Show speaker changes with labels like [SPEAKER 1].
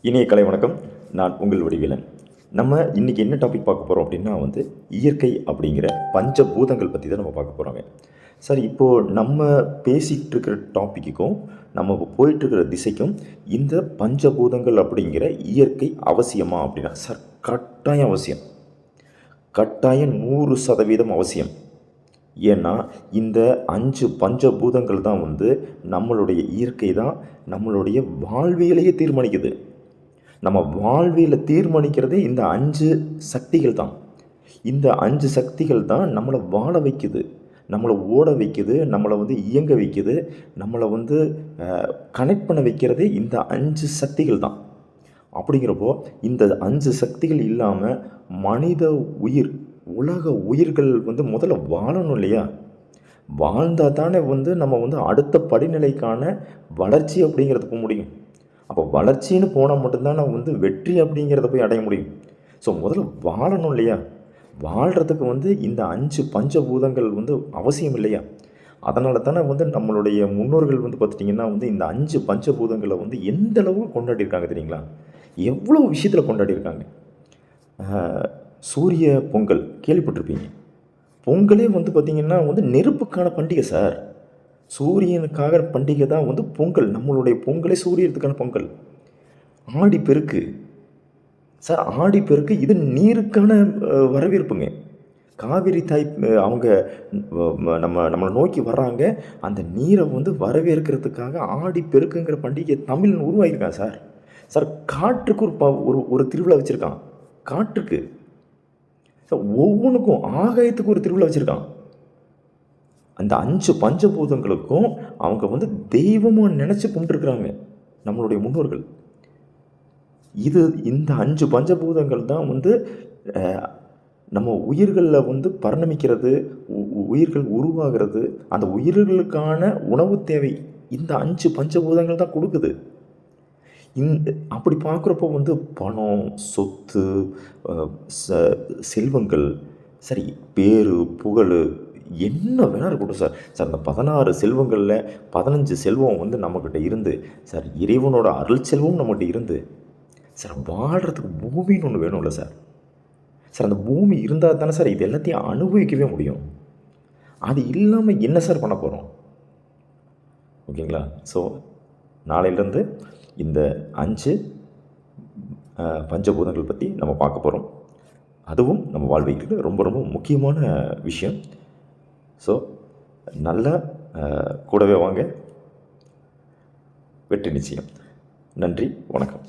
[SPEAKER 1] இனிய கலை வணக்கம். நான் உங்கள் வடிவேலன். நம்ம இன்றைக்கி என்ன டாபிக் பார்க்க போகிறோம் அப்படின்னா இயற்கை அப்படிங்கிற பஞ்சபூதங்கள் பற்றி தான் நம்ம பார்க்க போகிறோங்க. சார், இப்போது நம்ம பேசிகிட்டு இருக்கிற டாப்பிக்குக்கும் நம்ம இப்போ போயிட்டுருக்கிற திசைக்கும் இந்த பஞ்சபூதங்கள் அப்படிங்கிற இயற்கை அவசியமா அப்படின்னா, சார் கட்டாயம் அவசியம். கட்டாயம் 100% அவசியம். ஏன்னா இந்த 5 பஞ்சபூதங்கள் தான் நம்மளுடைய இயற்கை தான் நம்மளுடைய வாழ்வியலையே தீர்மானிக்குது. நம்ம வாழ்வியலை தீர்மானிக்கிறதே இந்த 5 சக்திகள் தான். இந்த 5 சக்திகள் தான் நம்மளை வாழ வைக்குது, நம்மளை ஓட வைக்குது, நம்மளை இயங்க வைக்குது, நம்மளை கனெக்ட் பண்ண வைக்கிறதே இந்த 5 சக்திகள் தான். அப்படிங்கிறப்போ இந்த 5 சக்திகள் இல்லாமல் மனித உயிர், உலக உயிர்கள் முதல்ல வாழணும் இல்லையா? வாழ்ந்தால் தானே நம்ம அடுத்த படிநிலைக்கான வளர்ச்சி அப்படிங்கிறது போக முடியும். அப்போ வளர்ச்சின்னு போனால் மட்டும்தான் நம்ம வெற்றி அப்படிங்கிறத போய் அடைய முடியும். ஸோ முதல்ல வாழணும் இல்லையா? வாழ்கிறதுக்கு இந்த 5 பஞ்சபூதங்கள் அவசியம் இல்லையா? அதனால தானே நம்மளுடைய முன்னோர்கள் பார்த்துட்டிங்கன்னா இந்த 5 பஞ்சபூதங்களை எந்த அளவுக்கு கொண்டாடியிருக்காங்க தெரியுங்களா? எவ்வளோ விஷயத்தில் கொண்டாடியிருக்காங்க. சூரிய பொங்கல் கேள்விப்பட்டிருப்பீங்க. பொங்கலே பார்த்திங்கன்னா நெருப்புக்கான பண்டிகை சார். சூரியனுக்காக பண்டிகை தான் பொங்கல். நம்மளுடைய பொங்கலே சூரியத்துக்கான பொங்கல். ஆடிப்பெருக்கு சார், ஆடிப்பெருக்கு இது நீருக்கான வரவேற்புங்க. காவிரி தாய் அவங்க நம்மளை நோக்கி வர்றாங்க. அந்த நீரை வரவேற்கிறதுக்காக ஆடிப்பெருக்குங்கிற பண்டிகை தமிழ் உருவாகியிருக்கான் சார். சார், காற்றுக்கு ஒரு திருவிழா வச்சுருக்கான். காற்றுக்கு சார், ஒவ்வொன்றுக்கும் ஆகாயத்துக்கு ஒரு திருவிழா வச்சுருக்கான். அந்த 5 பஞ்சபூதங்களுக்கும் அவங்க தெய்வமாக நினச்சி கும்பிட்டுருக்குறாங்க நம்மளுடைய முன்னோர்கள். இந்த 5 பஞ்சபூதங்கள் தான் நம்ம உயிர்களில் பரிணமிக்கிறது, உயிர்கள் உருவாகிறது. அந்த உயிர்களுக்கான உணவு தேவை இந்த 5 பஞ்சபூதங்கள் தான் கொடுக்குது. அப்படி பார்க்குறப்போ பணம், சொத்து, செல்வங்கள், சரி, பேரு, புகழ் என்ன வேணால் இருக்கட்டும் சார். சார், அந்த 16 செல்வங்களில் 15 செல்வம் நம்மக்கிட்ட இருந்து, சார் இறைவனோட அருள் செல்வம் நம்மகிட்ட இருந்து, சார் வாழ்கிறதுக்கு பூமின்னு ஒன்று வேணும்ல சார். சார், அந்த பூமி இருந்தால் தானே சார் இது எல்லாத்தையும் அனுபவிக்கவே முடியும். அது இல்லாமல் என்ன சார் பண்ண போகிறோம்? ஓகேங்களா? ஸோ நாளையிலேருந்து இந்த 5 பஞ்சபூதங்கள் பற்றி நம்ம பார்க்க போகிறோம். அதுவும் நம்ம வாழ்விற்கு ரொம்ப ரொம்ப முக்கியமான விஷயம். ஸோ நல்லா கூடவே வாங்க. வெற்றி நிச்சயம். நன்றி, வணக்கம்.